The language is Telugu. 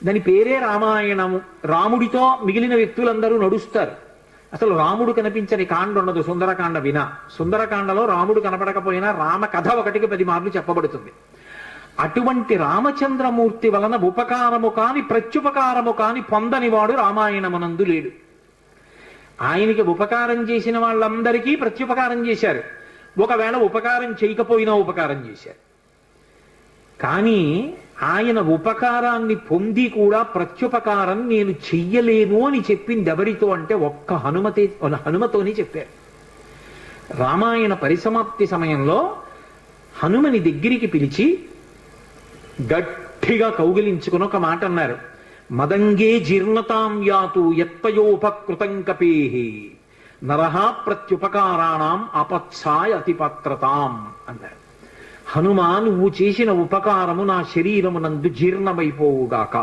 దాని పేరే రామాయణము. రాముడితో మిగిలిన వ్యక్తులందరూ నడుస్తారు. అసలు రాముడు కనిపించని కాండ ఉండదు సుందరకాండ వినా. సుందరకాండలో రాముడు కనపడకపోయినా రామ కథ ఒకటికి 10 మార్లు చెప్పబడుతుంది. అటువంటి రామచంద్రమూర్తి వలన ఉపకారము కాని ప్రత్యుపకారము కాని పొందనివాడు రామాయణమునందు లేడు. ఆయనకి ఉపకారం చేసిన వాళ్ళందరికీ ప్రత్యుపకారం చేశారు. ఒకవేళ ఉపకారం చేయకపోయినా ఉపకారం చేశారు. కానీ ఆయన ఉపకారాన్ని పొంది కూడా ప్రత్యుపకారం నేను చెయ్యలేను అని చెప్పింది ఎవరితో అంటే ఒక్క హనుమతోని చెప్పారు. రామాయణ పరిసమాప్తి సమయంలో హనుమని దగ్గరికి పిలిచి గట్టిగా కౌగిలించుకుని ఒక మాట అన్నారు. మదంగే జీర్ణతాం యాతు యత్పయోపకృతం కపేహి నరహ ప్రత్యుపకారాణం అపత్సాయ అతిపత్రతాం అన్నారు. హనుమా, నువ్వు చేసిన ఉపకారము నా శరీరమునందు జీర్ణమైపోవుగాక.